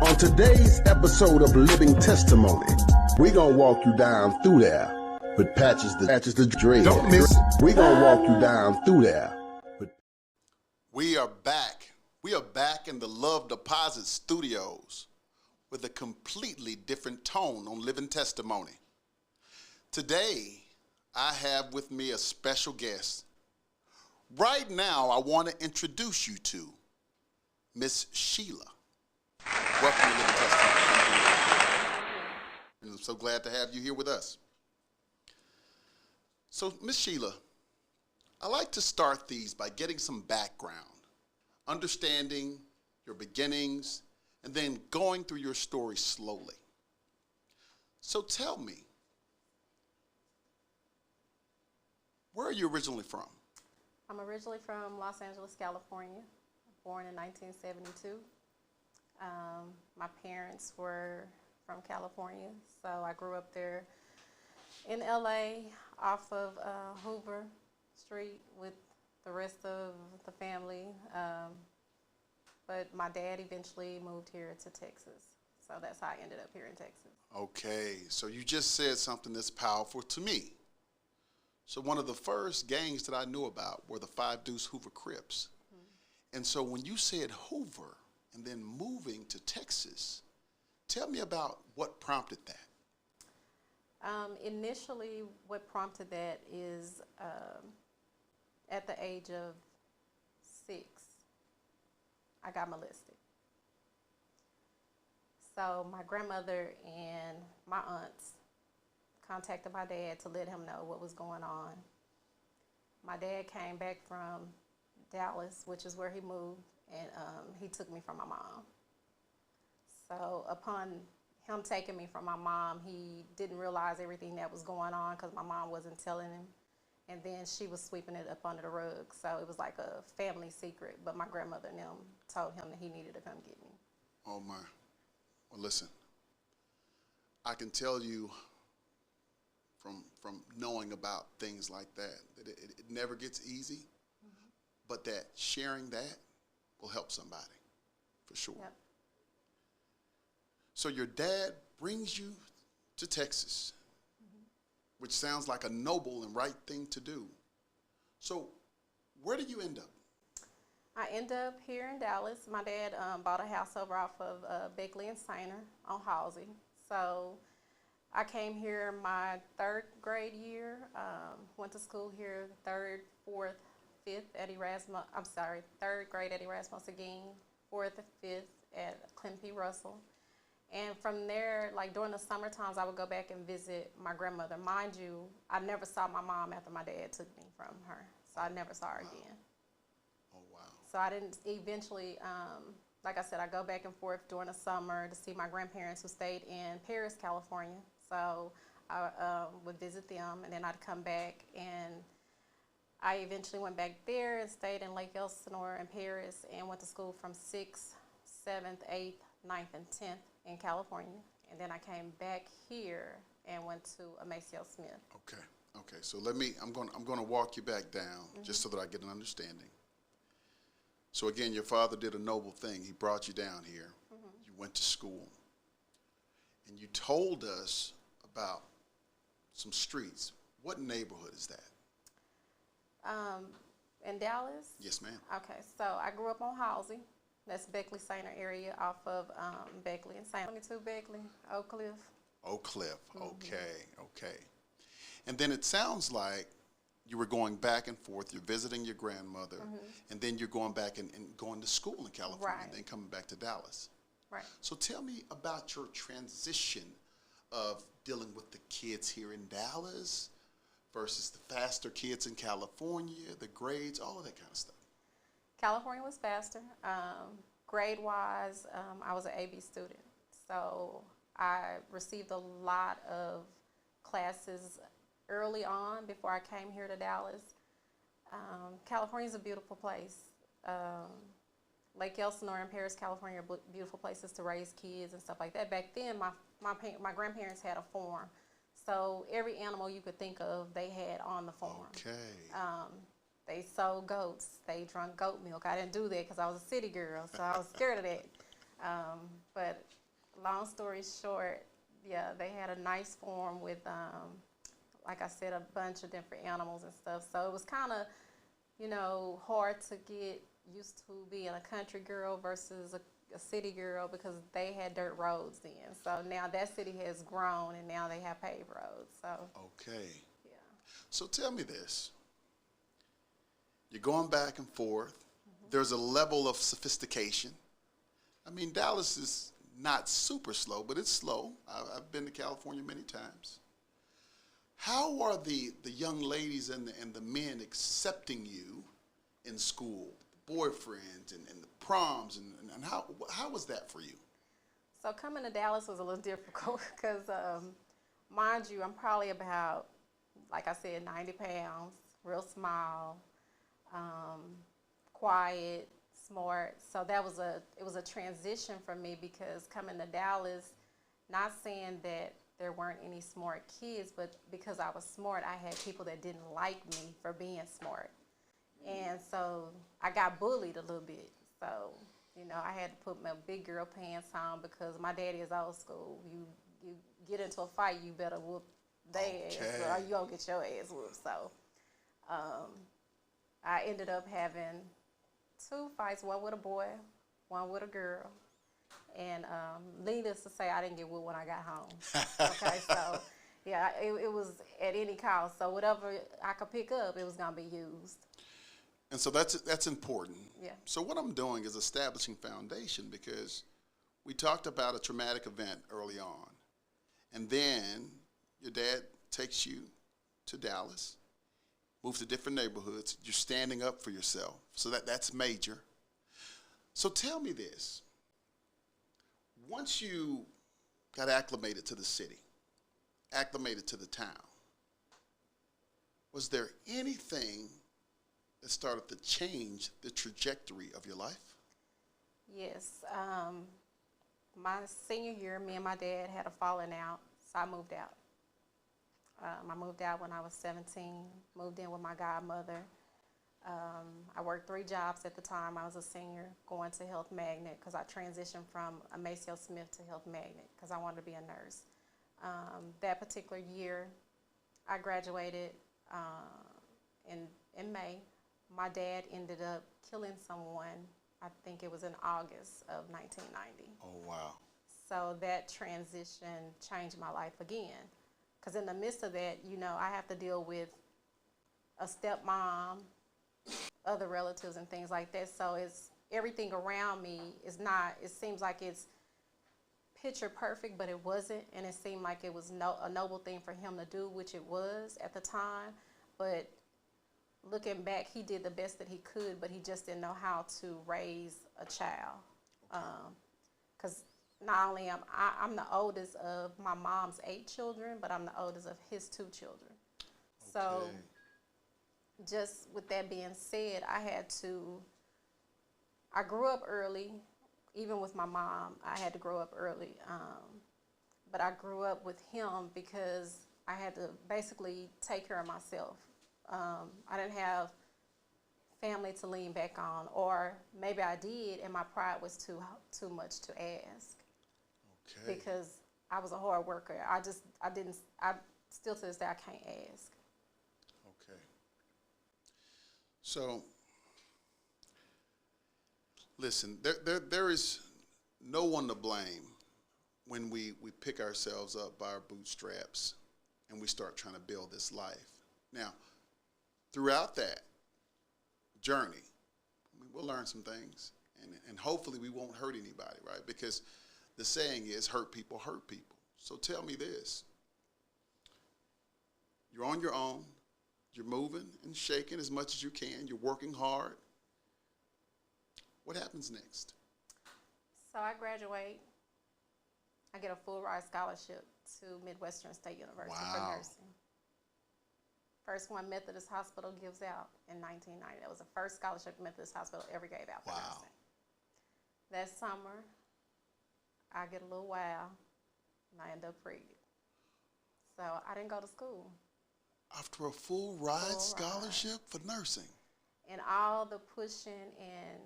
On today's episode of Living Testimony, we gonna walk you down through there with patches the dread. Don't miss it. We gonna walk you down through there. We are back. We are back in the Love Deposit Studios with a completely different tone on Living Testimony. Today, I have with me a special guest. Right now, I want to introduce you to Miss Sheila. Welcome to Living Testimony. I'm so glad to have you here with us. So, Miss Sheila, I like to start these by getting some background, understanding your beginnings, and then going through your story slowly. So tell me, where are you originally from? I'm originally from Los Angeles, California, born in 1972. My parents were from California, so I grew up there in LA off of Hoover Street with the rest of the family. But my dad eventually moved here to Texas, so that's how I ended up here in Texas. Okay, so you just said something that's powerful to me. So one of the first gangs that I knew about were the Five Deuce Hoover Crips. Mm-hmm. And so when you said Hoover and then moving to Texas, tell me about what prompted that. Initially, what prompted that is at the age of 6, I got molested. So my grandmother and my aunts contacted my dad to let him know what was going on. My dad came back from Dallas, which is where he moved, and he took me from my mom. So upon him taking me from my mom, he didn't realize everything that was going on because my mom wasn't telling him. And then she was sweeping it up under the rug. So it was like a family secret. But my grandmother and them told him that he needed to come get me. Oh, my. Well, listen, I can tell you from knowing about things like that it never gets easy, mm-hmm. but that sharing that will help somebody, for sure. Yep. So your dad brings you to Texas, mm-hmm. which sounds like a noble and right thing to do. So where did you end up? I end up here in Dallas. My dad bought a house over off of Beckley and Sainer on Halsey. So I came here my 3rd grade year, went to school here 3rd, 4th, 5th at Erasmus, 3rd grade at Erasmus again, 4th and 5th at Clinton P. Russell. And from there, like during the summer times, I would go back and visit my grandmother. Mind you, I never saw my mom after my dad took me from her. So I never saw her again. Oh, wow. So I didn't eventually, like I said, I go back and forth during the summer to see my grandparents who stayed in Paris, California. So I would visit them, and then I'd come back, and I eventually went back there and stayed in Lake Elsinore in Paris and went to school from 6th, 7th, 8th, 9th, and 10th in California. And then I came back here and went to Maceo Smith. Okay. So I'm going to walk you back down, mm-hmm. just so that I get an understanding. So again, your father did a noble thing. He brought you down here. Mm-hmm. You went to school. And you told us about some streets. What neighborhood is that? In Dallas? Yes, ma'am. Okay, so I grew up on Halsey. That's Beckley Sainer area off of Beckley and Sainer. 22 Beckley, Oak Cliff. Oak Cliff, mm-hmm. Okay. And then it sounds like you were going back and forth. You're visiting your grandmother, mm-hmm. and then you're going back and going to school in California, right. and then coming back to Dallas. Right. So tell me about your transition of dealing with the kids here in Dallas versus the faster kids in California, the grades, all of that kind of stuff. California was faster. Grade-wise, I was an AB student. So I received a lot of classes early on before I came here to Dallas. California is a beautiful place. Lake Elsinore and Paris, California are beautiful places to raise kids and stuff like that. Back then, my grandparents had a farm. So every animal you could think of, they had on the farm. Okay. They sold goats. They drank goat milk. I didn't do that because I was a city girl, so I was scared of that. But long story short, yeah, they had a nice farm with, like I said, a bunch of different animals and stuff. So it was kind of, hard to get used to being a country girl versus a city girl because they had dirt roads then. So now that city has grown and now they have paved roads. So Okay. yeah. So tell me this. You're going back and forth. There's a level of sophistication. I mean, Dallas is not super slow, but it's slow. I've been to California many times. How are the young ladies and the men accepting you in school, boyfriends and the proms, and how was that for you? So coming to Dallas was a little difficult because, mind you, I'm probably about, like I said, 90 pounds, real small, quiet, smart. So it was a transition for me because coming to Dallas, not saying that there weren't any smart kids, but because I was smart, I had people that didn't like me for being smart. And so I got bullied a little bit. So, I had to put my big girl pants on because my daddy is old school. You get into a fight, you better whoop their ass or you gonna get your ass whooped. So I ended up having 2 fights, one with a boy, one with a girl. And needless to say, I didn't get whooped when I got home. Okay, so yeah, it was at any cost. So whatever I could pick up, it was gonna be used. And so that's important. Yeah. So what I'm doing is establishing foundation because we talked about a traumatic event early on. And then your dad takes you to Dallas, moves to different neighborhoods. You're standing up for yourself. So that's major. So tell me this. Once you got acclimated to the city, acclimated to the town, was there anything that started to change the trajectory of your life? Yes. My senior year, me and my dad had a falling out, so I moved out. I moved out when I was 17, moved in with my godmother. I worked 3 jobs at the time. I was a senior going to Health Magnet because I transitioned from a Maceo Smith to Health Magnet because I wanted to be a nurse. That particular year, I graduated in May. My dad ended up killing someone, I think it was in August of 1990. Oh, wow. So that transition changed my life again. Because in the midst of that, I have to deal with a stepmom, other relatives and things like that. So it's everything around me is not, it seems like it's picture perfect, but it wasn't. And it seemed like it was a noble thing for him to do, which it was at the time. But looking back, he did the best that he could, but he just didn't know how to raise a child. Because not only am I'm the oldest of my mom's 8 children, but I'm the oldest of his 2 children. Okay. So just with that being said, I grew up early. Even with my mom, I had to grow up early. But I grew up with him because I had to basically take care of myself. I didn't have family to lean back on, or maybe I did, and my pride was too much to ask. Okay. Because I was a hard worker. I still to this day, I can't ask. Okay. So, listen, there is no one to blame when we pick ourselves up by our bootstraps and we start trying to build this life. Now, throughout that journey, we'll learn some things, and hopefully we won't hurt anybody, right? Because the saying is, hurt people hurt people. So tell me this. You're on your own. You're moving and shaking as much as you can. You're working hard. What happens next? So I graduate. I get a full ride scholarship to Midwestern State University for nursing. First one Methodist Hospital gives out in 1990. That was the first scholarship Methodist Hospital ever gave out for nursing. That summer, I get a little wild, and I end up pregnant. So I didn't go to school. After a full ride scholarship for nursing? And all the pushing and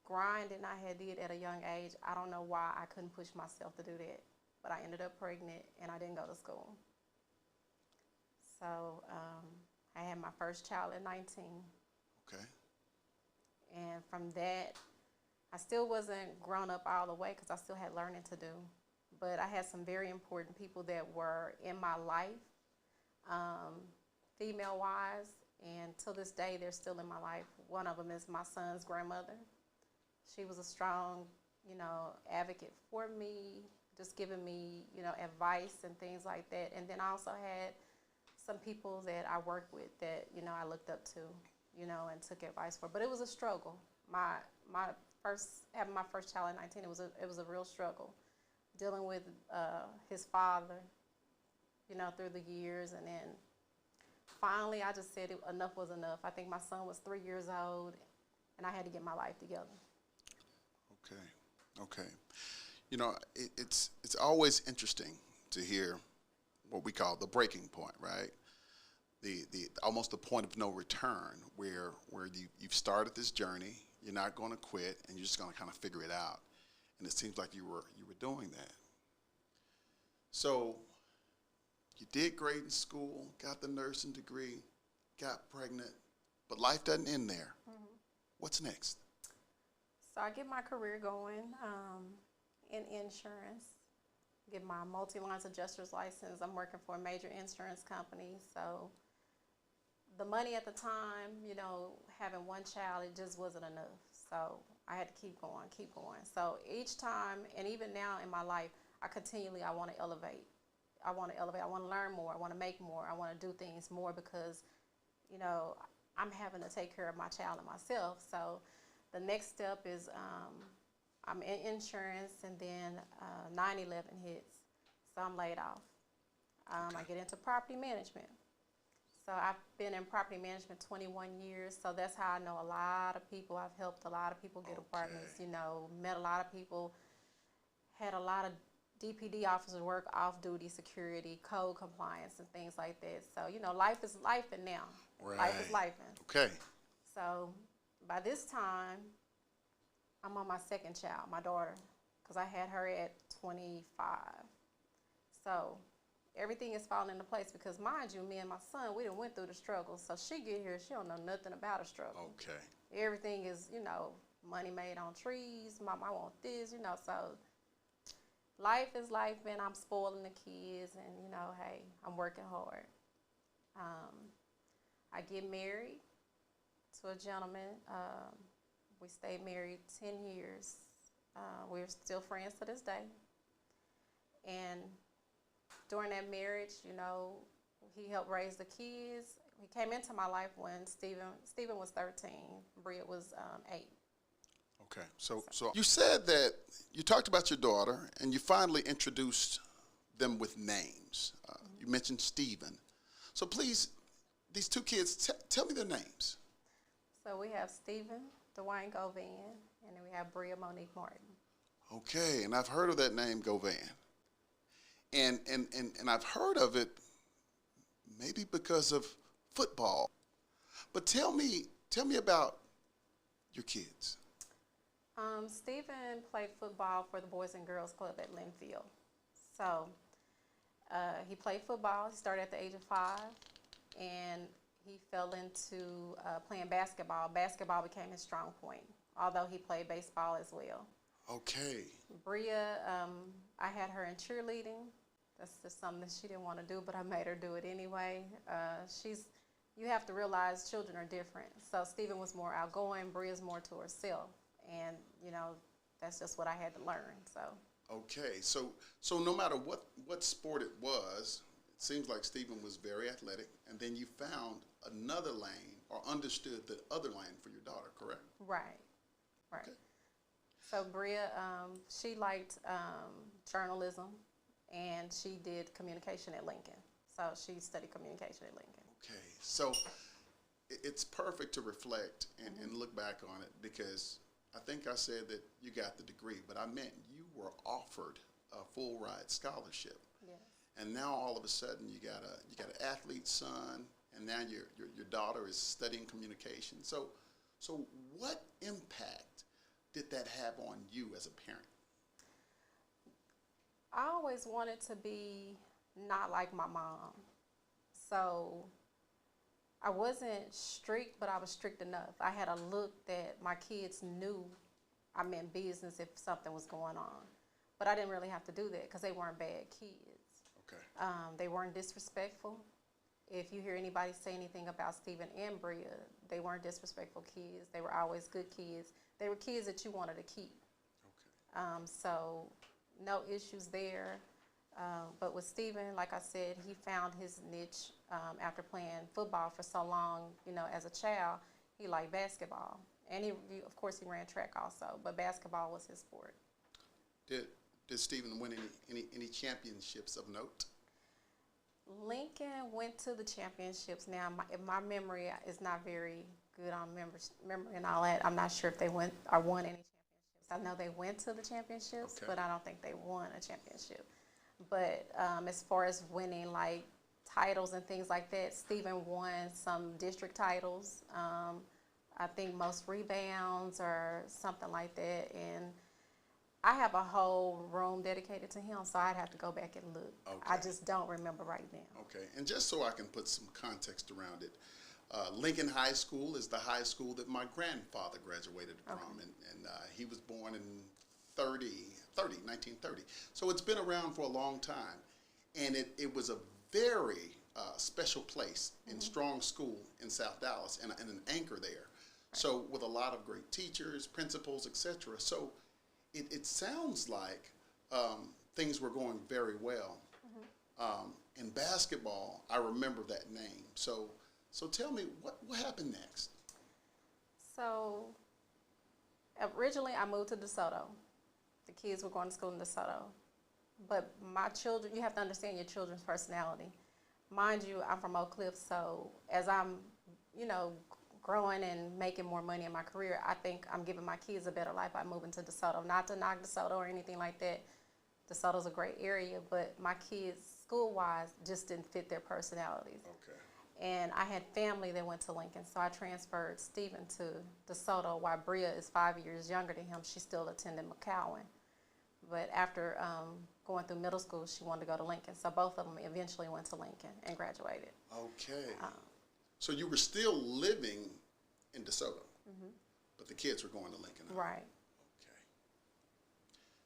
grinding I had did at a young age, I don't know why I couldn't push myself to do that. But I ended up pregnant and I didn't go to school. So I had my first child at 19. Okay. And from that, I still wasn't grown up all the way because I still had learning to do. But I had some very important people that were in my life, female-wise, and to this day, they're still in my life. One of them is my son's grandmother. She was a strong, advocate for me, just giving me, advice and things like that. And then I also had some people that I worked with that, I looked up to, and took advice for. But it was a struggle. Having my first child at 19, it was a real struggle. Dealing with his father, through the years, and then finally I just said enough was enough. I think my son was 3 years old, and I had to get my life together. Okay. It's always interesting to hear what we call the breaking point, right? The almost the point of no return, where you've started this journey, you're not going to quit, and you're just going to kind of figure it out. And it seems like you were doing that. So you did great in school, got the nursing degree, got pregnant, but life doesn't end there. Mm-hmm. What's next? So I get my career going in insurance, get my multi-lines adjuster's license. I'm working for a major insurance company. So the money at the time, having one child, it just wasn't enough. So I had to keep going. So each time, and even now in my life, I want to elevate. I want to learn more. I want to make more. I want to do things more because, I'm having to take care of my child and myself. So the next step is I'm in insurance, and then 9/11 hits, so I'm laid off. Okay. I get into property management. So I've been in property management 21 years, so that's how I know a lot of people. I've helped a lot of people get apartments, met a lot of people, had a lot of DPD officers work off-duty security, code compliance, and things like that. So, life is life and now. Right. Life is life. Okay. So by this time, I'm on my second child, my daughter, because I had her at 25. So everything is falling into place because, mind you, me and my son, we done went through the struggle. So she get here, she don't know nothing about a struggle. Okay. Everything is, money made on trees. Mom, I want this, so life is life, and I'm spoiling the kids, and, hey, I'm working hard. I get married to a gentleman. We stayed married 10 years. We're still friends to this day. And during that marriage, he helped raise the kids. He came into my life when Stephen was 13. Bria was 8. Okay. So you said that you talked about your daughter, and you finally introduced them with names. You mentioned Stephen. So please, these two kids, tell me their names. So we have Stephen Dwayne Govan, and then we have Bria Monique Martin. Okay, and I've heard of that name, Govan. And I've heard of it maybe because of football. But tell me about your kids. Stephen played football for the Boys and Girls Club at Linfield. So he played football. He started at the age of 5, and he fell into playing basketball. Basketball became his strong point, although he played baseball as well. Okay. Bria, I had her in cheerleading. That's just something that she didn't want to do, but I made her do it anyway. You have to realize children are different. So Stephen was more outgoing, Bria's more to herself. And, that's just what I had to learn, so. Okay, so no matter what sport it was, it seems like Stephen was very athletic, and then you found another lane or understood the other lane for your daughter, correct? Right. Okay. So Bria, she liked journalism, and she did communication at Lincoln. So she studied communication at Lincoln. Okay, so it's perfect to reflect and look back on it, because I think I said that you got the degree, but I meant you were offered a full ride scholarship. Yes. And now all of a sudden you got an athlete son, and now your daughter is studying communication. So what impact did that have on you as a parent? I always wanted to be not like my mom. So I wasn't strict, but I was strict enough. I had a look that my kids knew I meant business if something was going on. But I didn't really have to do that because they weren't bad kids. Okay. They weren't disrespectful. If you hear anybody say anything about Stephen and Bria, they weren't disrespectful kids. They were always good kids. They were kids that you wanted to keep. Okay. So no issues there. But with Stephen, like I said, he found his niche after playing football for so long. You know, as a child, he liked basketball. And of course, he ran track also, but basketball was his sport. Did Stephen win any championships of note? Lincoln went to the championships. Now, my memory is not very good on memory and all that. I'm not sure if they went or won any championships. I know they went to the championships, Okay. but I don't think they won a championship. But as far as winning, like, titles and things like that, Stephen won some district titles. I think most rebounds or something like that. And I have a whole room dedicated to him, so I'd have to go back and look. Okay. I just don't remember right now. Okay, and just so I can put some context around it, Lincoln High School is the high school that my grandfather graduated from, and he was born in 1930. So it's been around for a long time, and it was a very special place and strong school in South Dallas, and an anchor there. Right. So with a lot of great teachers, principals, etc. So it sounds like things were going very well. In basketball, I remember that name. So tell me, what happened next? So originally I moved to DeSoto. The kids were going to school in DeSoto. But my children, you have to understand your children's personality. Mind you, I'm from Oak Cliff, so as I'm, growing and making more money in my career, I think I'm giving my kids a better life by moving to DeSoto. Not to knock DeSoto or anything like that. DeSoto's a great area, but my kids, school-wise, just didn't fit their personalities. Okay. And I had family that went to Lincoln, so I transferred Stephen to DeSoto, while Bria is 5 years younger than him. She still attended McCowan. But after going through middle school, she wanted to go to Lincoln, so both of them eventually went to Lincoln and graduated. Okay. So you were still living in DeSoto, but the kids were going to Lincoln. Right. Okay.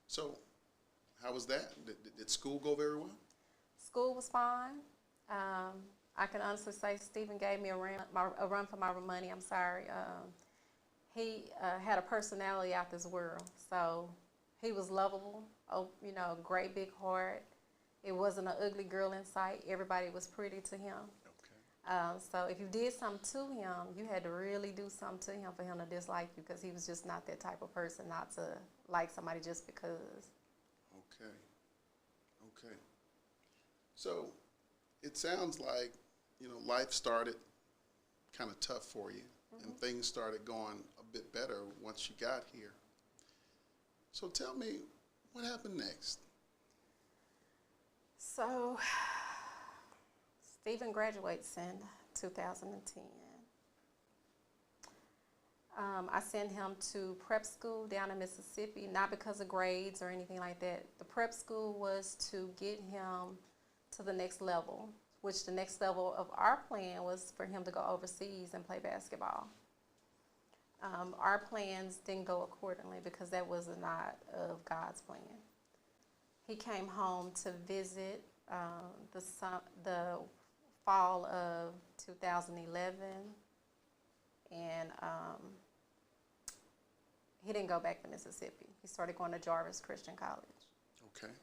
So how was that? Did school go very well? School was fine. I can honestly say Stephen gave me a run for my money. I'm sorry. He had a personality out this world. So he was lovable, great big heart. It wasn't an ugly girl in sight. Everybody was pretty to him. Okay. So if you did something to him, you had to really do something to him for him to dislike you, because he was just not that type of person, not to like somebody just because. Okay. Okay. So it sounds like, life started kind of tough for you, and things started going a bit better once you got here. So tell me, what happened next? So Stephen graduates in 2010. I sent him to prep school down in Mississippi, not because of grades or anything like that. The prep school was to get him to the next level, which the next level of our plan was for him to go overseas and play basketball. Our plans didn't go accordingly because that was not of God's plan. He came home to visit the fall of 2011, and he didn't go back to Mississippi. He started going to Jarvis Christian College. Okay.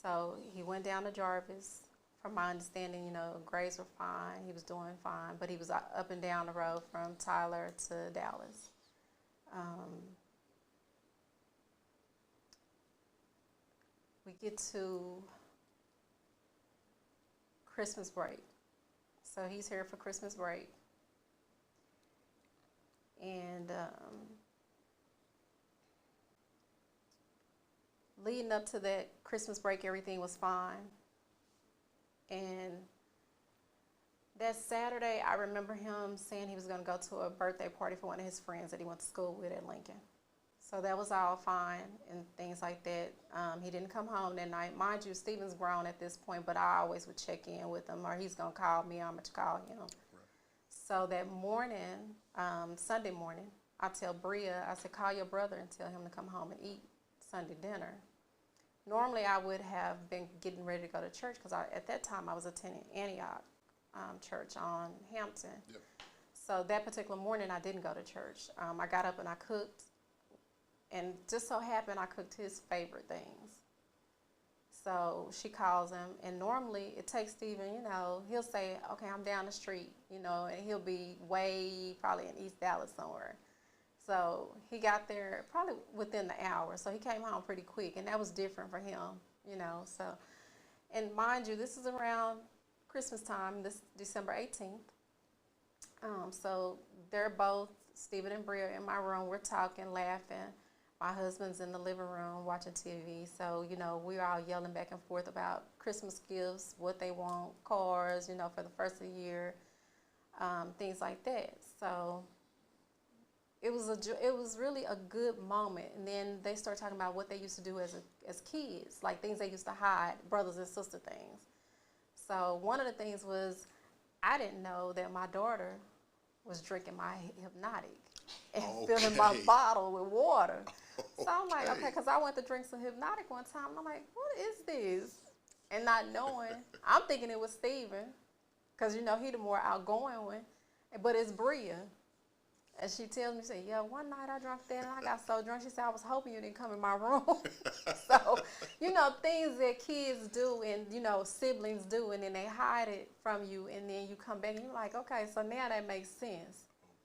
So he went down to Jarvis. From my understanding, grades were fine. He was doing fine, but he was up and down the road from Tyler to Dallas. We get to Christmas break. So he's here for Christmas break. And leading up to that Christmas break, everything was fine. And that Saturday, I remember him saying he was going to go to a birthday party for one of his friends that he went to school with at Lincoln. So that was all fine and things like that. He didn't come home that night. Mind you, Stephen's grown at this point, but I always would check in with him, or he's going to call me, I'm going to call him. Right. So that morning, Sunday morning, I tell Bria, I said, call your brother and tell him to come home and eat Sunday dinner. Normally, I would have been getting ready to go to church because at that time I was attending Antioch Church on Hampton. Yep. So that particular morning, I didn't go to church. I got up and I cooked, and just so happened I cooked his favorite things. So she calls him, and normally it takes Stephen, you know, he'll say, okay, I'm down the street, you know, and he'll be way probably in East Dallas somewhere. So he got there probably within the hour. So he came home pretty quick, and that was different for him, you know. So, and mind you, this is around Christmas time, this December 18th. So they're both, Stephen and Bria, in my room. We're talking, laughing. My husband's in the living room watching TV. So, you know, we're all yelling back and forth about Christmas gifts, what they want, cars, you know, for the first of the year, things like that. So it was really a good moment. And then they start talking about what they used to do as kids, like things they used to hide, brothers and sister things. So one of the things was, I didn't know that my daughter was drinking my hypnotic and filling my bottle with water. So I'm like, okay, because I went to drink some hypnotic one time, and I'm like, what is this? And not knowing, I'm thinking it was Stephen, because, you know, he the more outgoing one, but it's Bria. And she tells me, she said, yeah, one night I drank that, and I got so drunk. She said, I was hoping you didn't come in my room. So, you know, things that kids do and, you know, siblings do, and then they hide it from you, and then you come back, and you're like, okay, so now that makes sense.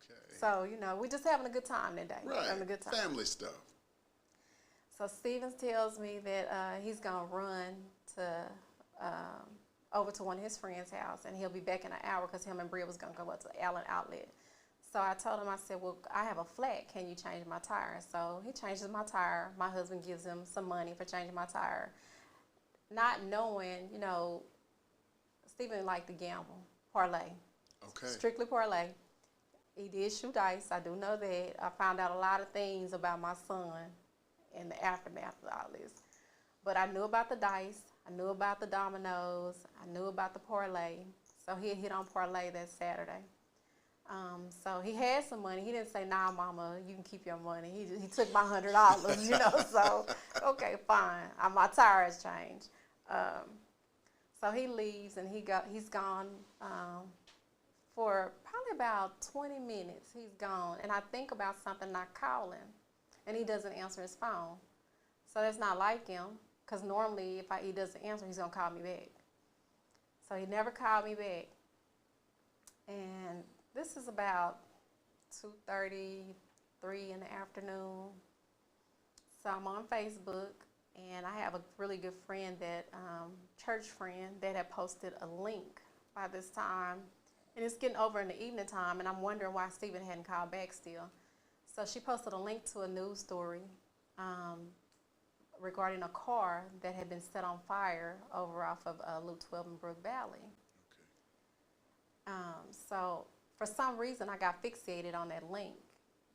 Okay. So, you know, we're just having a good time that day. Right. Having a good time. Family stuff. So Stephen tells me that he's going to run to over to one of his friends' house, and he'll be back in an hour because him and Bria was going to go up to Allen Outlet. So I told him, I said, well, I have a flat. Can you change my tire? So he changes my tire. My husband gives him some money for changing my tire. Not knowing, you know, Stephen liked to gamble, parlay. Okay. Strictly parlay. He did shoot dice. I do know that. I found out a lot of things about my son in the aftermath of all this. But I knew about the dice. I knew about the dominoes. I knew about the parlay. So he hit on parlay that Saturday. So he had some money. He didn't say, nah, mama, you can keep your money. He took my $100, you know, so, okay, fine. My tire has changed. So he leaves, and he's gone for probably about 20 minutes. He's gone, and I think about something, and I call him, and he doesn't answer his phone. So that's not like him, because normally if he doesn't answer, he's going to call me back. So he never called me back. And this is about 2:33 in the afternoon. So I'm on Facebook, and I have a really good friend, church friend, that had posted a link by this time. And it's getting over in the evening time, and I'm wondering why Stephen hadn't called back still. So she posted a link to a news story regarding a car that had been set on fire over off of Loop 12 in Brook Valley. Okay. So for some reason, I got fixated on that link.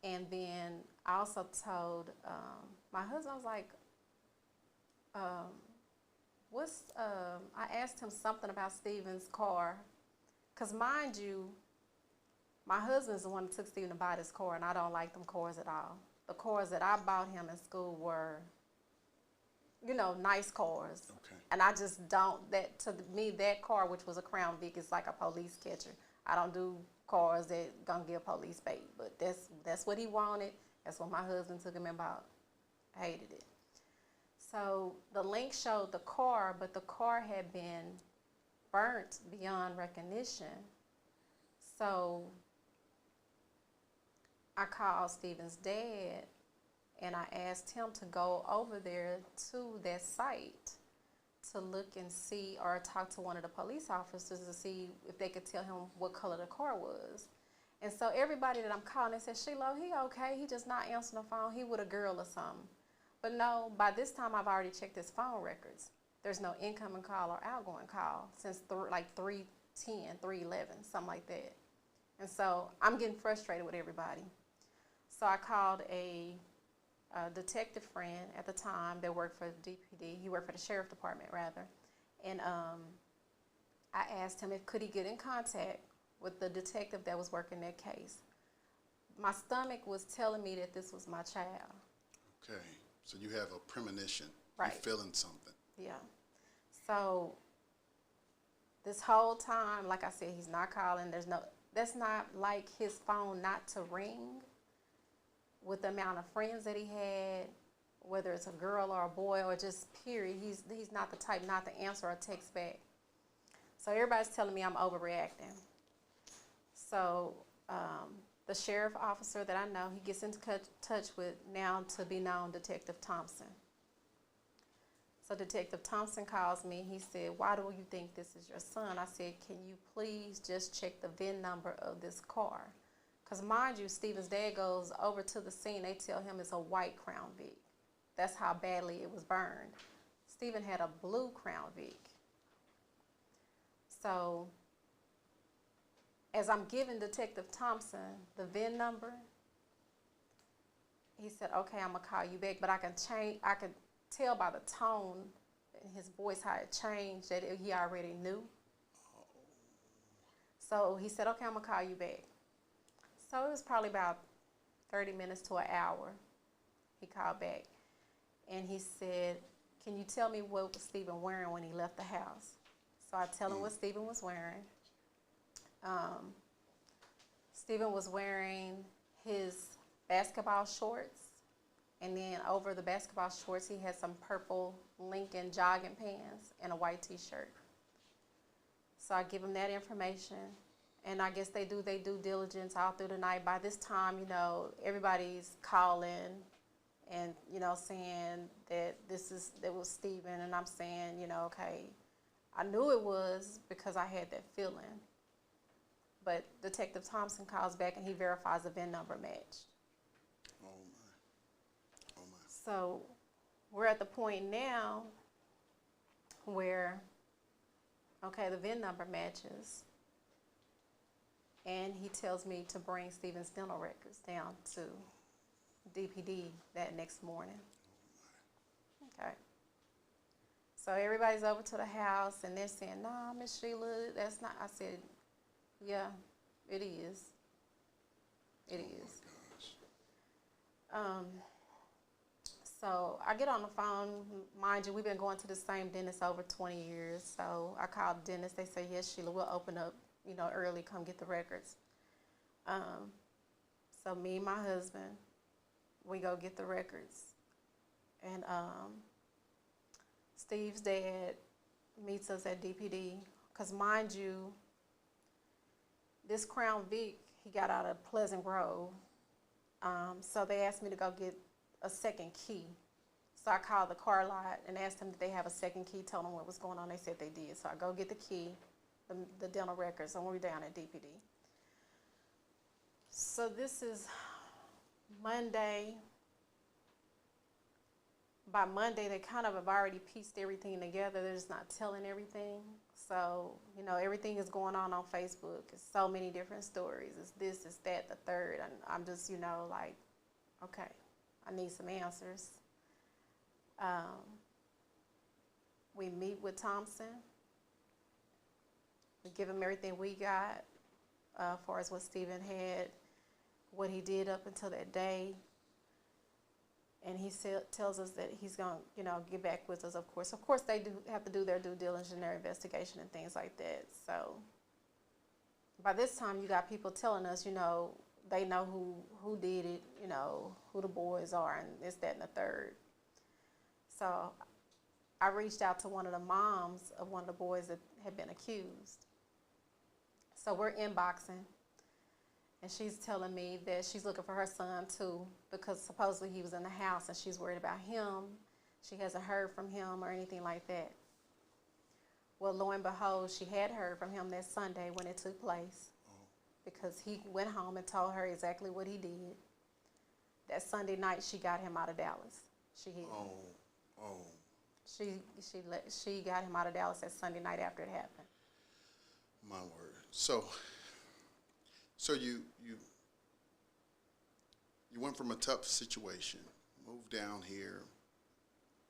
And then I also told my husband, I was like, I asked him something about Stephen's car. Because mind you, my husband's the one that took Stephen to buy this car, and I don't like them cars at all. The cars that I bought him in school were, you know, nice cars. Okay. And I just don't, to me, that car, which was a Crown Vic, is like a police catcher. I don't do cars that gonna give police bait, but that's what he wanted. That's what my husband took him and bought. Hated it. So the link showed the car, but the car had been burnt beyond recognition. So I called Stephen's dad, and I asked him to go over there to that site to look and see, or talk to one of the police officers to see if they could tell him what color the car was. And so everybody that I'm calling, they said, Sheila, he okay, he just not answering the phone, he with a girl or something. But no, by this time I've already checked his phone records. There's no incoming call or outgoing call since like 3:10, 3:11, something like that. And so I'm getting frustrated with everybody. So I called a a detective friend at the time that worked for DPD. He worked for the sheriff department, rather. And I asked him if could he get in contact with the detective that was working that case. My stomach was telling me that this was my child. Okay, so you have a premonition. Right. You're feeling something. Yeah. So this whole time, like I said, he's not calling. That's not like his phone not to ring with the amount of friends that he had, whether it's a girl or a boy or just period. He's not the type not to answer or text back. So everybody's telling me I'm overreacting. So the sheriff officer that I know, he gets into touch with now to be known Detective Thompson. So Detective Thompson calls me. He said, "Why do you think this is your son?" I said, "Can you please just check the VIN number of this car?" Because mind you, Stephen's dad goes over to the scene. They tell him it's a white Crown Vic. That's how badly it was burned. Stephen had a blue Crown Vic. So as I'm giving Detective Thompson the VIN number, he said, "Okay, I'm gonna call you back." But I can tell by the tone in his voice how it changed that he already knew. So he said, "Okay, I'm gonna call you back." So it was probably about 30 minutes to an hour. He called back and he said, "Can you tell me what was Stephen wearing when he left the house?" So I tell him what Stephen was wearing. Stephen was wearing his basketball shorts, and then over the basketball shorts, he had some purple Lincoln jogging pants and a white t-shirt. So I give him that information, and I guess they do their due diligence all through the night. By this time, you know, everybody's calling and, you know, saying that that was Stephen, and I'm saying, you know, okay, I knew it was because I had that feeling. But Detective Thompson calls back and he verifies the VIN number match. Oh my. Oh my. So we're at the point now where, okay, the VIN number matches, and he tells me to bring Stephen's dental records down to DPD that next morning. Okay. So everybody's over to the house, and they're saying, "No, Miss Sheila, that's not." I said, "Yeah, it is. It is." My gosh. So I get on the phone. Mind you, we've been going to the same dentist over 20 years. So I called the dentist. They say, "Yes, Sheila, we'll open up, you know, early. Come get the records." So me and my husband, we go get the records, and Steve's dad meets us at DPD. Because mind you, this Crown Vic, he got out of Pleasant Grove. So they asked me to go get a second key. So I called the car lot and asked them if they have a second key, told them what was going on. They said they did. So I go get the key, the dental records, and we're down at DPD. So this is Monday. By Monday, they kind of have already pieced everything together. They're just not telling everything. So, you know, everything is going on Facebook. It's so many different stories. It's this, it's that, the third. And I'm just, you know, like, okay, I need some answers. We meet with Thompson. We give him everything we got as far as what Stephen had, what he did up until that day. And he tells us that he's going to, you know, get back with us, of course. Of course, they do have to do their due diligence and their investigation and things like that. So by this time, you got people telling us, you know, they know who did it, you know, who the boys are, and this, that, and the third. So I reached out to one of the moms of one of the boys that had been accused. So we're inboxing. And she's telling me that she's looking for her son, too, because supposedly he was in the house and she's worried about him. She hasn't heard from him or anything like that. Well, lo and behold, she had heard from him that Sunday when it took place, because he went home and told her exactly what he did. That Sunday night, she got him out of Dallas. She hid him. She got him out of Dallas that Sunday night after it happened. My word. So you went from a tough situation moved down here,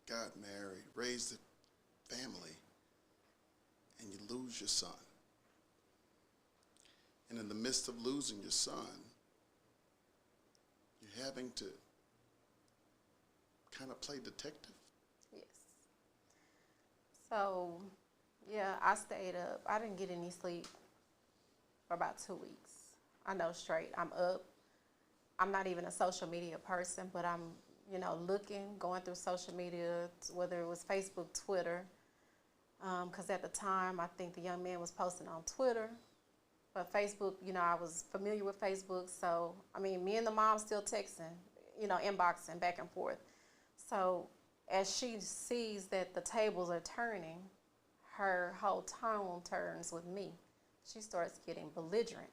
got married, raised a family, and you lose your son. And in the midst of losing your son, you're having to kind of play detective. Yes. So, yeah, I stayed up. I didn't get any sleep for about 2 weeks. I know straight. I'm up. I'm not even a social media person, but I'm, looking, going through social media, whether it was Facebook, Twitter, because at the time, I think the young man was posting on Twitter. But Facebook, I was familiar with Facebook. So, me and the mom still texting, inboxing back and forth. So, as she sees that the tables are turning, her whole tone turns with me. She starts getting belligerent.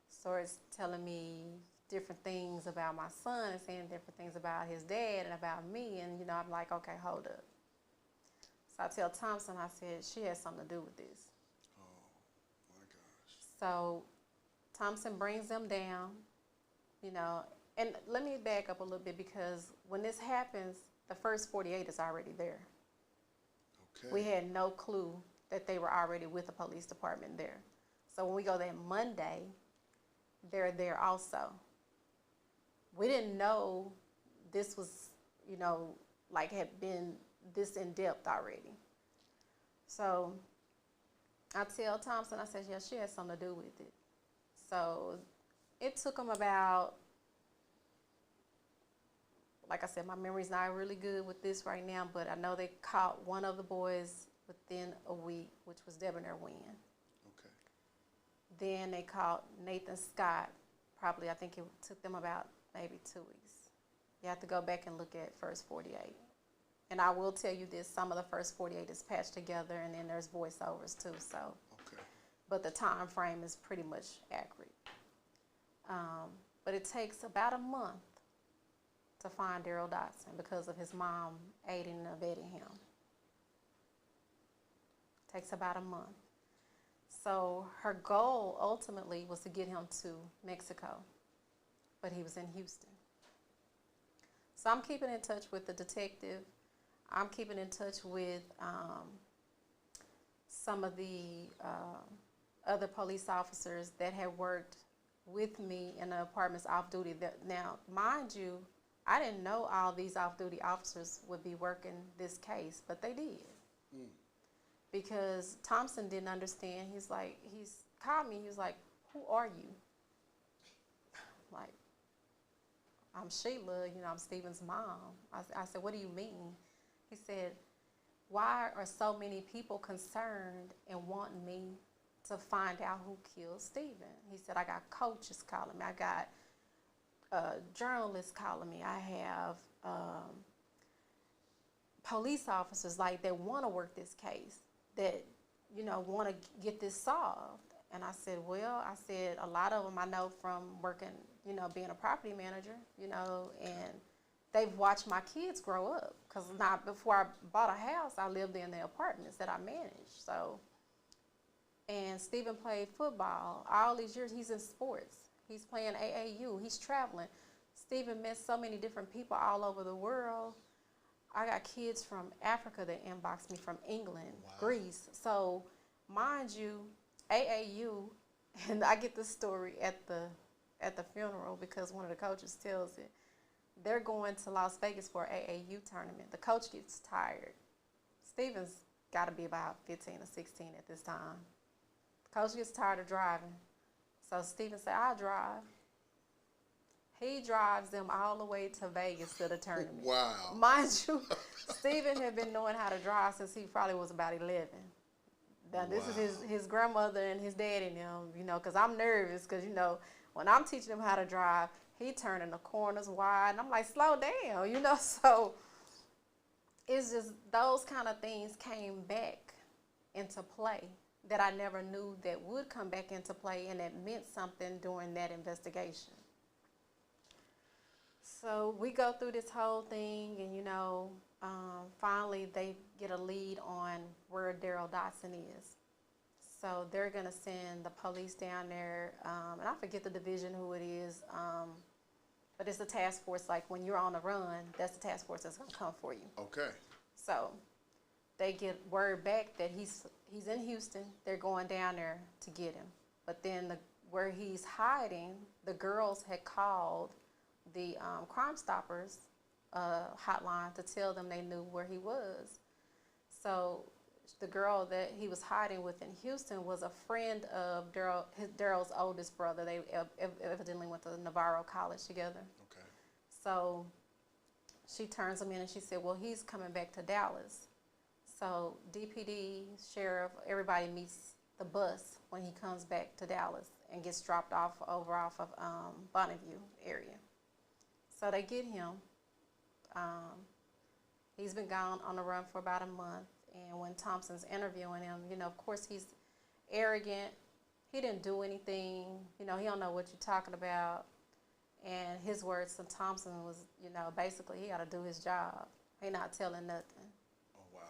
Starts telling me different things about my son and saying different things about his dad and about me. And, I'm like, okay, hold up. So I tell Thompson, I said, she has something to do with this. So Thompson brings them down, and let me back up a little bit, because when this happens, the first 48 is already there. Okay. We had no clue that they were already with the police department there. So when we go there Monday, they're there also. We didn't know this was, had been this in depth already. So I tell Thompson, I said, yeah, she has something to do with it. So it took them about, like I said, my memory's not really good with this right now, but I know they caught one of the boys within a week, which was Debonair Wynn. Okay. Then they caught Nathan Scott. Probably, I think it took them about maybe 2 weeks. You have to go back and look at first 48. And I will tell you this, some of the first 48 is patched together, and then there's voiceovers too, so. Okay. But the time frame is pretty much accurate. But it takes about a month to find Daryl Dotson because of his mom aiding and abetting him. Takes about a month. So her goal ultimately was to get him to Mexico, but he was in Houston. So I'm keeping in touch with the detective. I'm keeping in touch with some of the other police officers that had worked with me in the apartments off-duty. Now, mind you, I didn't know all these off-duty officers would be working this case, but they did. Mm. Because Thompson didn't understand. He's called me, he was like, who are you? Like, I'm Sheila, I'm Stephen's mom. I said, what do you mean? He said, why are so many people concerned and want me to find out who killed Stephen? He said, I got coaches calling me. I got journalists calling me. I have police officers that want to work this case, that, want to get this solved. And I said, a lot of them I know from working, being a property manager, and they've watched my kids grow up. Because before I bought a house, I lived in the apartments that I managed. So, and Stephen played football. All these years, he's in sports. He's playing AAU. He's traveling. Stephen met so many different people all over the world. I got kids from Africa that inboxed me, from England, wow, Greece. So, mind you, AAU, and I get this story at the funeral because one of the coaches tells it. They're going to Las Vegas for an AAU tournament. The coach gets tired. Stephen's got to be about 15 or 16 at this time. The coach gets tired of driving. So Stephen said, I'll drive. He drives them all the way to Vegas to the tournament. Wow. Mind you, Stephen had been knowing how to drive since he probably was about 11. Now, this is his grandmother and his dad and them, because I'm nervous because, when I'm teaching him how to drive, he turning the corners wide, and I'm like, slow down, so it's just those kind of things came back into play that I never knew that would come back into play, and that meant something during that investigation. So we go through this whole thing, and, finally they get a lead on where Daryl Dotson is. So they're going to send the police down there, and I forget the division who it is. But it's a task force, like when you're on the run, that's the task force that's going to come for you. Okay. So they get word back that he's in Houston. They're going down there to get him. But then where he's hiding, the girls had called the Crime Stoppers hotline to tell them they knew where he was. So the girl that he was hiding with in Houston was a friend of Daryl's oldest brother. They evidently went to Navarro College together. Okay. So she turns him in and she said, well, he's coming back to Dallas. So DPD, sheriff, everybody meets the bus when he comes back to Dallas and gets dropped off of Bonneview area. So they get him. He's been gone on the run for about a month. And when Thompson's interviewing him, you know, of course he's arrogant. He didn't do anything. You know, he don't know what you're talking about. And his words to Thompson was, you know, basically he got to do his job. He not telling nothing. Oh, wow.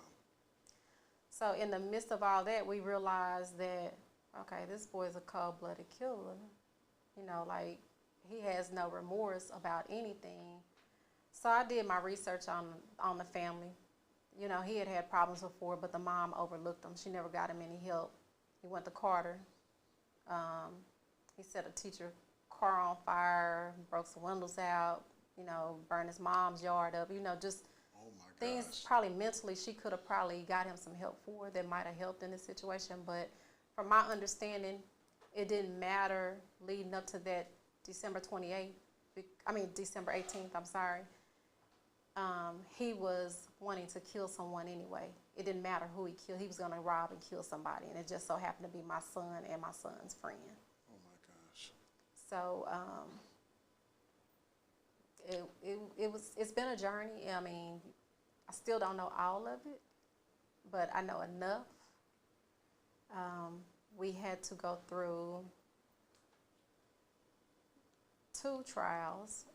So in the midst of all that, we realized that, okay, this boy's a cold-blooded killer. You know, like, he has no remorse about anything. So I did my research on the family. You know, he had had problems before, but the mom overlooked him. She never got him any help. He went to Carter. He set a teacher car on fire, broke some windows out, you know, burned his mom's yard up, you know, just Oh my things gosh. probably mentally she could have probably got him some help for that might have helped in this situation. But from my understanding, it didn't matter leading up to that December 18th, I'm sorry. He was wanting to kill someone anyway. It didn't matter who he killed. He was going to rob and kill somebody, and it just so happened to be my son and my son's friend. Oh my gosh. So it's been a journey. I mean, I still don't know all of it, but I know enough. We had to go through 2 trials.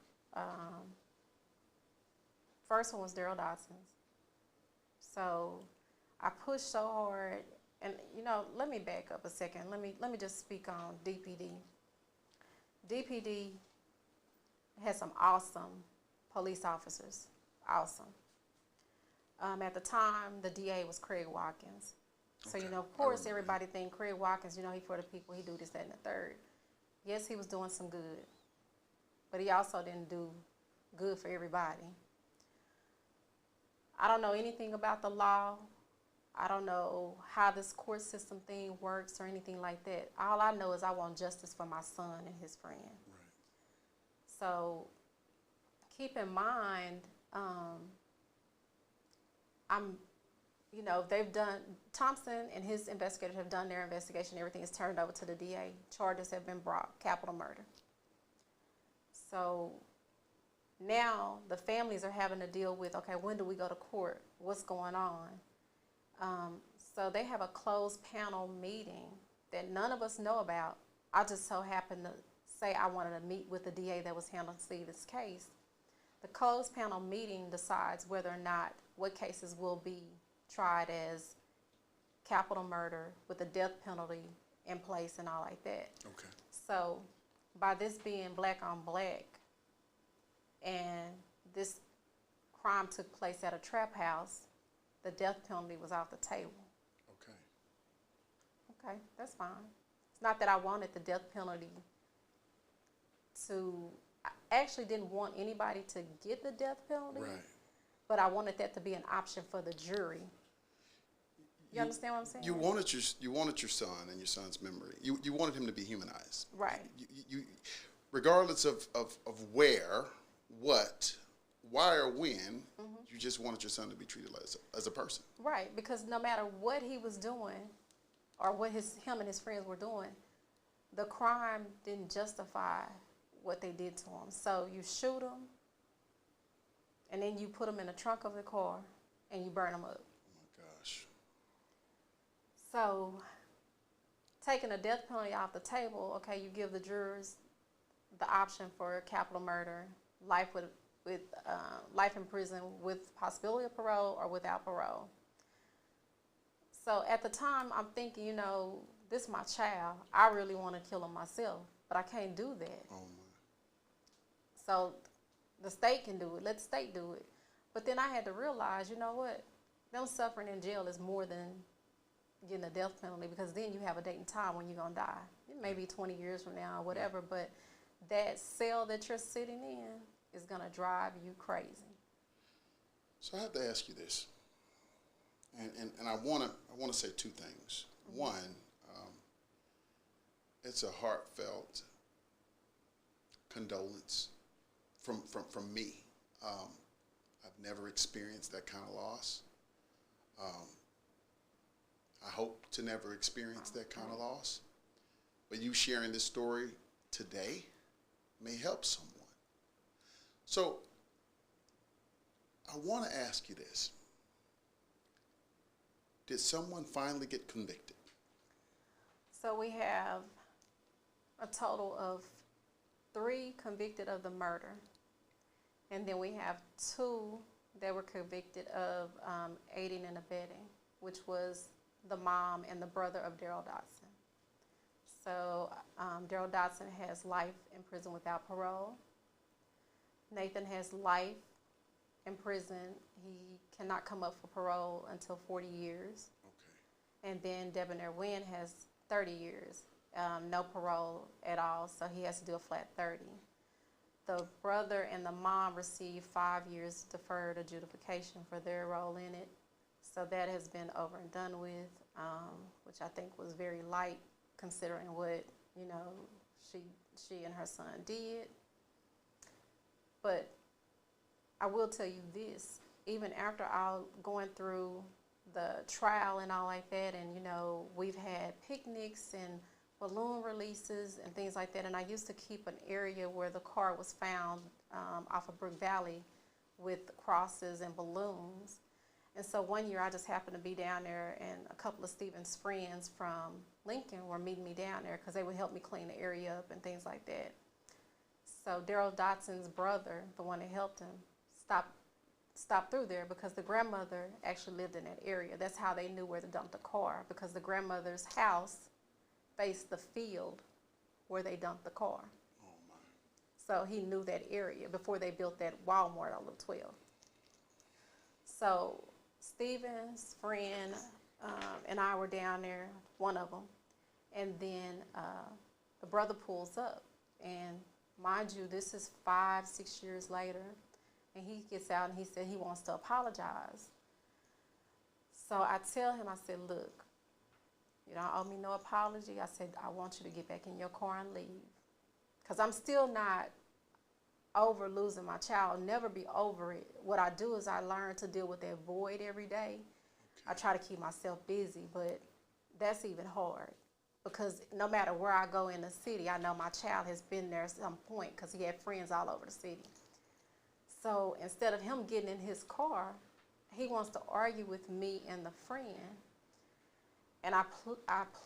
First one was Daryl Dodson's. So I pushed so hard, and you know, let me back up a second. Let me just speak on DPD. DPD has some awesome police officers. Awesome. At the time, the DA was Craig Watkins. So, Okay. you know, of course, everybody think Craig Watkins, you know, he for the people, he do this, that, and the third. Yes, he was doing some good, but he also didn't do good for everybody. I don't know anything about the law. I don't know how this court system thing works or anything like that. All I know is I want justice for my son and his friend. Right. So keep in mind, Thompson and his investigators have done their investigation. Everything is turned over to the DA. Charges have been brought, capital murder. So now the families are having to deal with, okay, when do we go to court? What's going on? So they have a closed panel meeting that none of us know about. I just so happened to say I wanted to meet with the DA that was handling this case. The closed panel meeting decides whether or not what cases will be tried as capital murder with the death penalty in place and all like that. Okay. So by this being black on black, and this crime took place at a trap house, the death penalty was off the table. Okay. Okay, that's fine. It's not that I wanted the death penalty I actually didn't want anybody to get the death penalty, Right. but I wanted that to be an option for the jury. You understand what I'm saying? You wanted your son and your son's memory. You wanted him to be humanized. Right. You regardless of where, what, why, or when, you just wanted your son to be treated as a person. Right, because no matter what he was doing or what him and his friends were doing, the crime didn't justify what they did to him. So you shoot him, and then you put him in the trunk of the car, and you burn him up. Oh my gosh. So taking the death penalty off the table, okay, you give the jurors the option for capital murder, life life in prison with possibility of parole or without parole. So at the time, I'm thinking, you know, this is my child. I really want to kill him myself, but I can't do that. Oh my. So the state can do it. Let the state do it. But then I had to realize, you know what? Them suffering in jail is more than getting a death penalty, because then you have a date and time when you're going to die. It may be 20 years from now or whatever, but that cell that you're sitting in is going to drive you crazy. So I have to ask you this, and I want to say two things. One, it's a heartfelt condolence from me. I've never experienced that kind of loss. I hope to never experience that kind of loss. But you sharing this story today may help someone. So I want to ask you this. Did someone finally get convicted? So we have a total of 3 convicted of the murder. And then we have 2 that were convicted of aiding and abetting, which was the mom and the brother of Daryl Dotson. So Daryl Dotson has life in prison without parole. Nathan has life in prison. He cannot come up for parole until 40 years. Okay. And then Debonair Wynn has 30 years, no parole at all, so he has to do a flat 30. The brother and the mom received 5 years deferred adjudication for their role in it. So that has been over and done with, which I think was very light considering what, you know, she and her son did. But I will tell you this, even after all going through the trial and all like that, and, you know, we've had picnics and balloon releases and things like that, and I used to keep an area where the car was found off of Brook Valley with crosses and balloons. And so one year I just happened to be down there, and a couple of Stephen's friends from Lincoln were meeting me down there because they would help me clean the area up and things like that. So Daryl Dotson's brother, the one that helped him, stopped through there because the grandmother actually lived in that area. That's how they knew where to dump the car, because the grandmother's house faced the field where they dumped the car. Oh my. So he knew that area before they built that Walmart on Loop 12. So Stephen's friend and I were down there, one of them, and then the brother pulls up, and mind you, this is 5-6 years later, and he gets out and he said he wants to apologize. So I tell him, I said, look, you don't owe me no apology. I said, I want you to get back in your car and leave, because I'm still not over losing my child. Never be over it. What I do is I learn to deal with that void every day. Okay. I try to keep myself busy, but that's even hard, because no matter where I go in the city, I know my child has been there at some point because he had friends all over the city. So instead of him getting in his car, he wants to argue with me and the friend. And I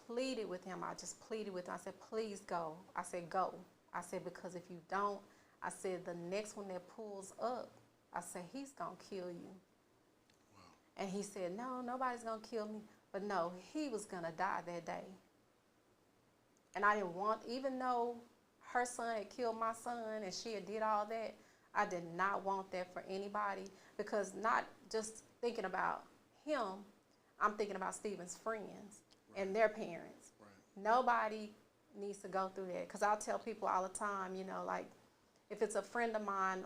pleaded with him. I just pleaded with him. I said, please go. I said, go. I said, because if you don't, I said, the next one that pulls up, I said, he's going to kill you. Wow. And he said, no, nobody's going to kill me. But no, he was going to die that day. And I didn't want, even though her son had killed my son and she had did all that, I did not want that for anybody, because not just thinking about him, I'm thinking about Stephen's friends and their parents. Right. Nobody needs to go through that, because I'll tell people all the time, you know, like, if it's a friend of mine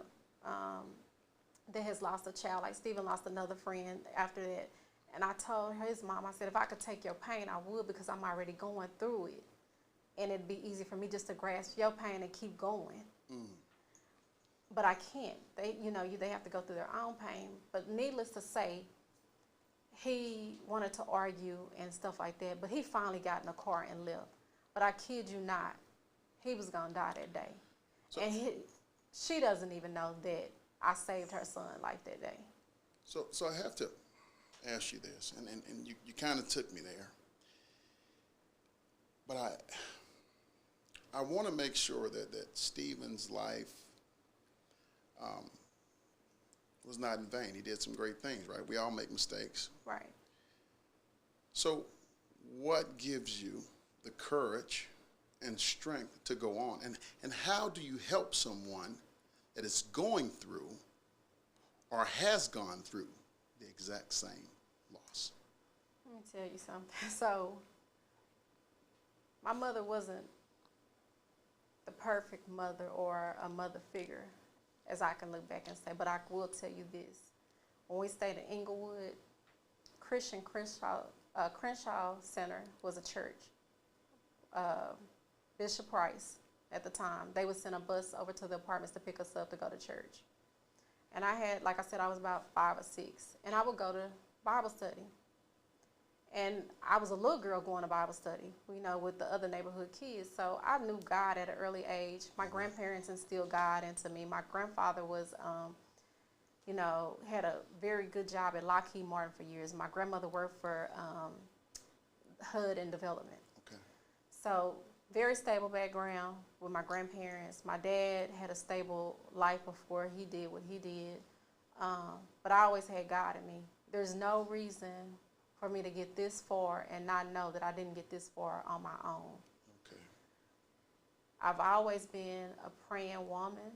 that has lost a child, like Stephen lost another friend after that, and I told his mom, I said, if I could take your pain, I would, because I'm already going through it. And it'd be easy for me just to grasp your pain and keep going. Mm. But I can't. They have to go through their own pain. But needless to say, he wanted to argue and stuff like that, but he finally got in a car and left. But I kid you not, he was going to die that day. So, and she doesn't even know that I saved her son like that day. So I have to ask you this, and you kind of took me there. But I want to make sure that Stephen's life was not in vain. He did some great things, right? We all make mistakes. Right. So what gives you the courage and strength to go on? And how do you help someone that is going through or has gone through the exact same loss? Let me tell you something. So, my mother wasn't the perfect mother or a mother figure, as I can look back and say, but I will tell you this. When we stayed in Inglewood, Crenshaw Center was a church. Bishop Price, at the time, they would send a bus over to the apartments to pick us up to go to church. And I had, like I said, I was about 5 or 6, and I would go to Bible study. And I was a little girl going to Bible study, you know, with the other neighborhood kids. So I knew God at an early age. My grandparents instilled God into me. My grandfather was, you know, had a very good job at Lockheed Martin for years. My grandmother worked for HUD and Development. Okay. So very stable background with my grandparents. My dad had a stable life before he did what he did. But I always had God in me. There's no reason for me to get this far and not know that I didn't get this far on my own. Okay. I've always been a praying woman.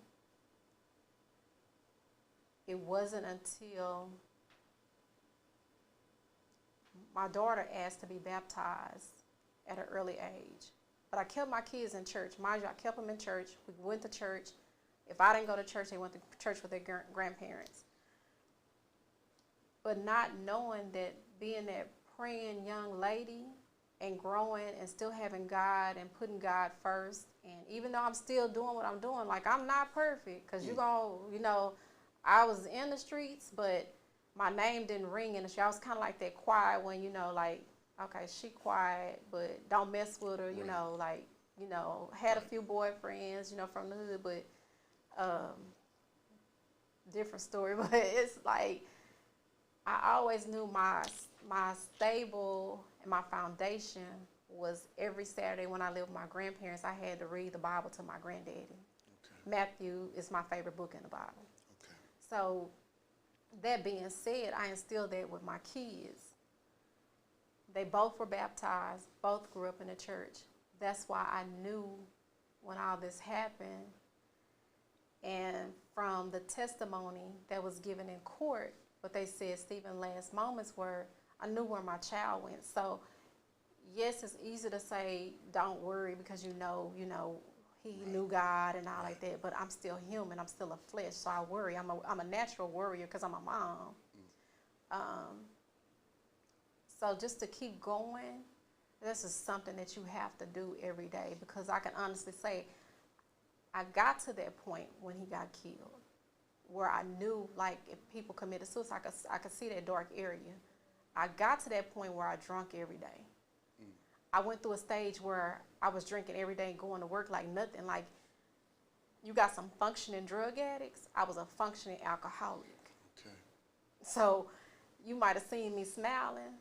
It wasn't until my daughter asked to be baptized at an early age. But I kept my kids in church. Mind you, I kept them in church. We went to church. If I didn't go to church, they went to church with their grandparents. But not knowing that being that praying young lady and growing and still having God and putting God first, and even though I'm still doing what I'm doing, like I'm not perfect, because you know, I was in the streets, but my name didn't ring in the street. I was kind of like that quiet one, you know, like, okay, she quiet, but don't mess with her, you know, like, you know, had a few boyfriends, you know, from the hood, but different story. But it's like, I always knew my stable and my foundation was every Saturday when I lived with my grandparents, I had to read the Bible to my granddaddy. Okay. Matthew is my favorite book in the Bible. Okay. So that being said, I instilled that with my kids. They both were baptized, both grew up in the church. That's why I knew when all this happened, and from the testimony that was given in court, what they said Stephen's last moments were, I knew where my child went. So yes, it's easy to say, don't worry, because you know, he knew God and all like that, but I'm still human, I'm still a flesh, so I worry. I'm a natural worrier because I'm a mom. So just to keep going, this is something that you have to do every day, because I can honestly say, I got to that point when he got killed, where I knew, like, if people committed suicide, I could see that dark area. I got to that point where I drank every day. I went through a stage where I was drinking every day and going to work like nothing. Like, you got some functioning drug addicts. I was a functioning alcoholic. Okay. So you might have seen me smiling,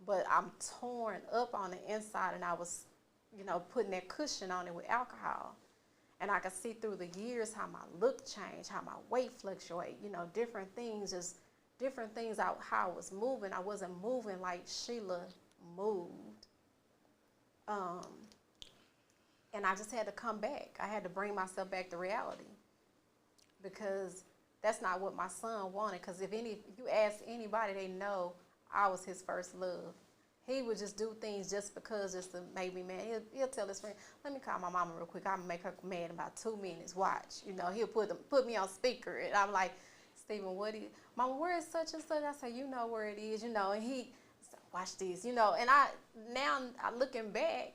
but I'm torn up on the inside, and I was, you know, putting that cushion on it with alcohol. And I could see through the years how my look changed, how my weight fluctuated, you know, different things, how I was moving. I wasn't moving like Sheila moved. And I just had to come back. I had to bring myself back to reality, because that's not what my son wanted. Because if you ask anybody, they know I was his first love. He would just do things just to make me mad. He'll tell his friend, let me call my mama real quick. I'll make her mad in about 2 minutes. Watch. You know, he'll put me on speaker. And I'm like, Stephen, Mama, where is such and such? I say, you know where it is, you know. And he said, watch this, you know. And now looking back,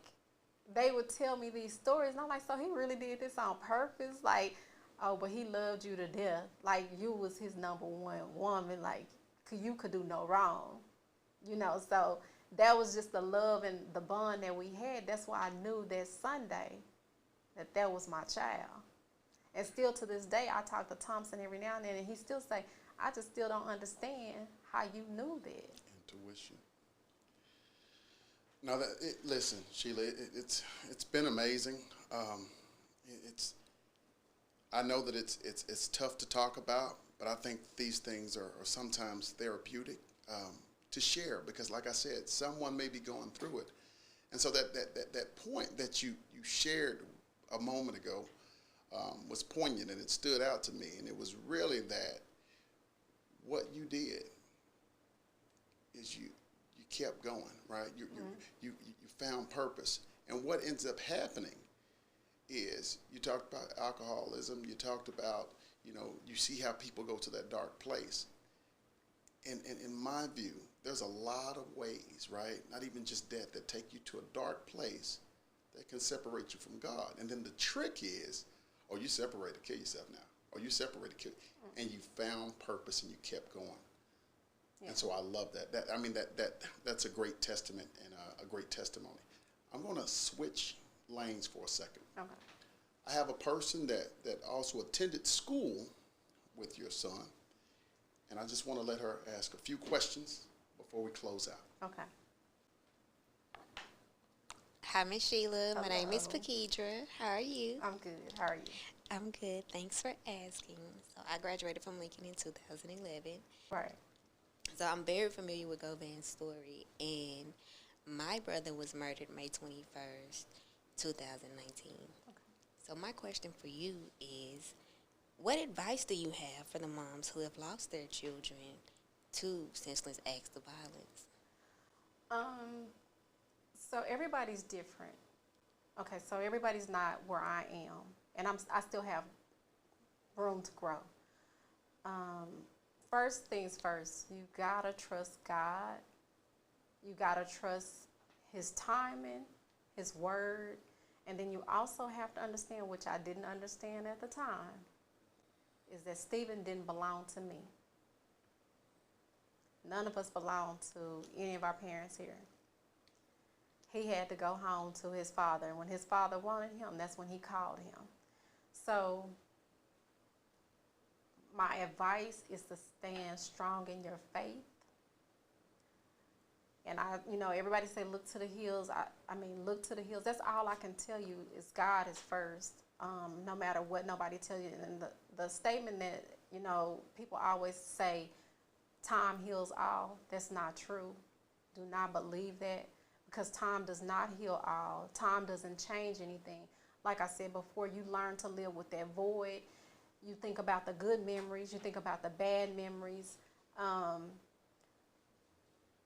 they would tell me these stories. And I'm like, so he really did this on purpose? Like, oh, but he loved you to death. Like, you was his number one woman. Like, you could do no wrong. You know, so that was just the love and the bond that we had. That's why I knew that Sunday that was my child. And still to this day, I talk to Thompson every now and then, and he still say, I just still don't understand how you knew that. Intuition. Now, listen, Sheila, it's been amazing. I know that it's tough to talk about, but I think these things are sometimes therapeutic to share, because, like I said, someone may be going through it. And so that point that you shared a moment ago, was poignant, and it stood out to me. And it was really that what you did is you kept going, right? You found purpose. And what ends up happening is you talked about alcoholism, you talked about, you see how people go to that dark place. And in my view, there's a lot of ways, right? Not even just death, that take you to a dark place that can separate you from God. And then the trick is, you separated, kill yourself now. Or you separated, kill, and you found purpose and you kept going. Yeah. And so I love that. That's a great testament and a great testimony. I'm going to switch lanes for a second. Okay. I have a person that also attended school with your son, and I just want to let her ask a few questions before we close out. Okay. Hi, Miss Sheila. Hello. My name is Pakedra. How are you? I'm good. How are you? I'm good. Thanks for asking. So I graduated from Lincoln in 2011. Right. So I'm very familiar with Govan's story, and my brother was murdered May 21st, 2019. Okay. So my question for you is, what advice do you have for the moms who have lost their children to senseless acts of violence? So everybody's different. Okay, so everybody's not where I am, and I still have room to grow. First things first, you gotta trust God. You gotta trust His timing, His word, and then you also have to understand, which I didn't understand at the time, is that Stephen didn't belong to me. None of us belong to any of our parents here. He had to go home to his father, and when his father wanted him, that's when he called him. So my advice is to stand strong in your faith. And everybody say, look to the hills. I mean, look to the hills. That's all I can tell you is God is first, no matter what nobody tells you. And the statement that, people always say, time heals all, that's not true. Do not believe that, because time does not heal all. Time doesn't change anything. Like I said before, you learn to live with that void. You think about the good memories. You think about the bad memories.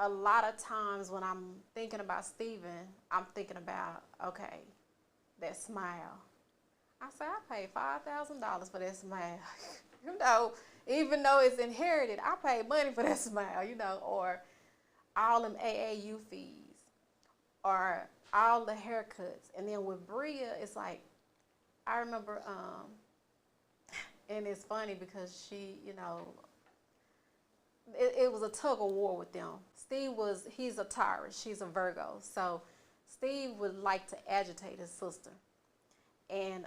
A lot of times when I'm thinking about Stephen, I'm thinking about, okay, that smile. I say, I paid $5,000 for that smile. Even though it's inherited, I paid money for that smile, or all them AAU fees, or all the haircuts. And then with Bria, it's like, I remember, and it's funny because she, it was a tug of war with them. He's a Taurus, she's a Virgo. So Steve would like to agitate his sister. And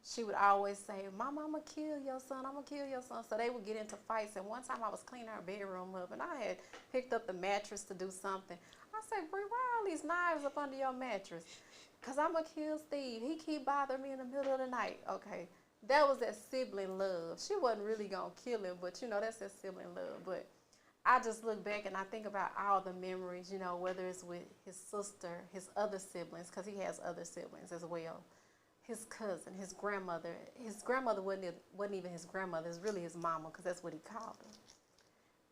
she would always say, Mom, I'm going to kill your son, I'm going to kill your son. So they would get into fights. And one time I was cleaning her bedroom up, and I had picked up the mattress to do something. I said, Brie, why are all these knives up under your mattress? Because I'm going to kill Steve. He keep bothering me in the middle of the night. Okay, that was that sibling love. She wasn't really going to kill him, but, that's that sibling love. But I just look back and I think about all the memories, whether it's with his sister, his other siblings, because he has other siblings as well. His cousin, his grandmother. His grandmother wasn't even his grandmother. It's really his mama, because that's what he called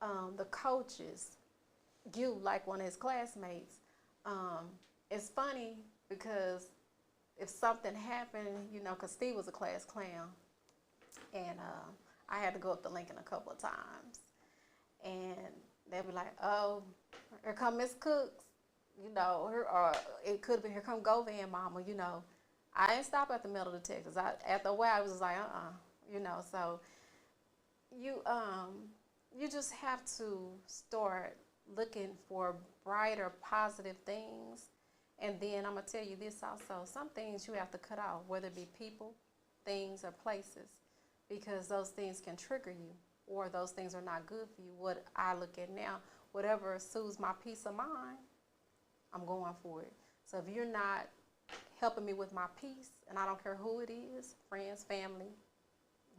her. The coaches, like one of his classmates. It's funny because if something happened, because Steve was a class clown, and I had to go up to Lincoln a couple of times. And they'd be like, oh, here come Miss Cooks, or it could have been, here come Govan mama, I didn't stop at the metal detectors. After a while, I was just like, so you just have to start looking for brighter, positive things. And then I'm going to tell you this also, some things you have to cut off, whether it be people, things, or places, because those things can trigger you, or those things are not good for you. What I look at now, whatever soothes my peace of mind, I'm going for it. So if you're not helping me with my peace, and I don't care who it is, friends, family,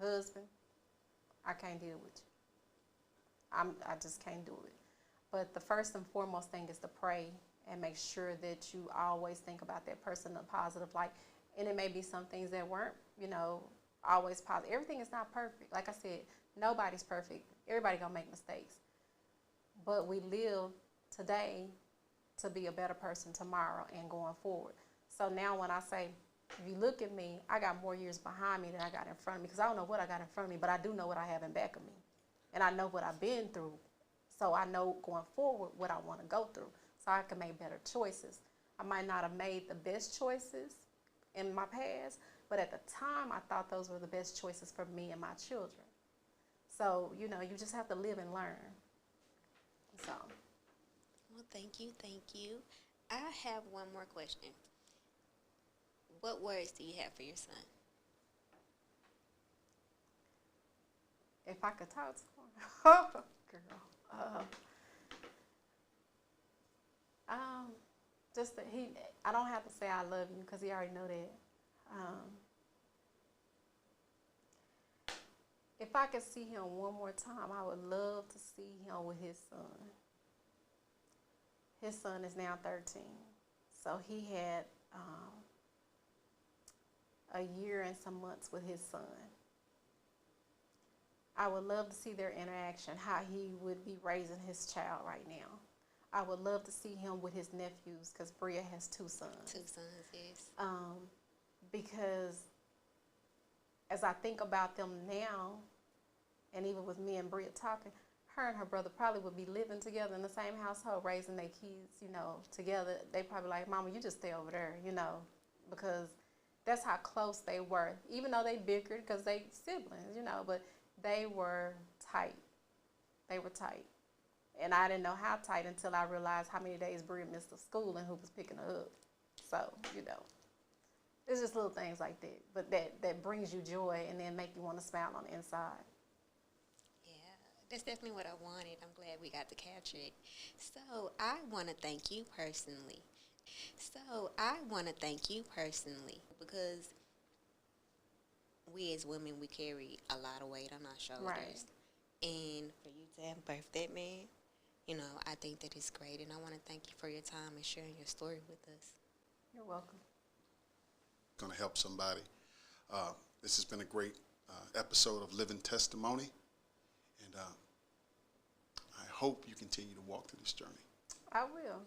husband, I can't deal with you. I just can't do it. But the first and foremost thing is to pray and make sure that you always think about that person in a positive light. And it may be some things that weren't, always positive. Everything is not perfect. Like I said, nobody's perfect. Everybody gonna make mistakes. But we live today to be a better person tomorrow and going forward. So now when I say, if you look at me, I got more years behind me than I got in front of me, because I don't know what I got in front of me, but I do know what I have in back of me. And I know what I've been through. So I know going forward what I want to go through, so I can make better choices. I might not have made the best choices in my past, but at the time I thought those were the best choices for me and my children. So, you know, you just have to live and learn. So. Well, thank you, thank you. I have one more question. What words do you have for your son? If I could talk to him, girl, just that I don't have to say I love you, because he already know that. If I could see him one more time, I would love to see him with his son. His son is now 13, so he had a year and some months with his son. I would love to see their interaction, how he would be raising his child right now. I would love to see him with his nephews, because Bria has 2 sons. 2 sons, yes. Because as I think about them now, and even with me and Bria talking, her and her brother probably would be living together in the same household, raising their kids, you know, together. They probably like, Mama, you just stay over there, you know, because that's how close they were. Even though they bickered, because they siblings, you know, but they were tight. They were tight. And I didn't know how tight until I realized how many days Bria missed of school and who was picking her up. So, you know, it's just little things like that. But that brings you joy and then make you want to smile on the inside. Yeah, that's definitely what I wanted. I'm glad we got to capture it. So I want to thank you personally. Because we as women, we carry a lot of weight on our shoulders. Right. And for you to have birthed that man, you know, I think that is great. And I want to thank you for your time and sharing your story with us. You're welcome. Going to help somebody. This has been a great episode of Living Testimony. And I hope you continue to walk through this journey. I will.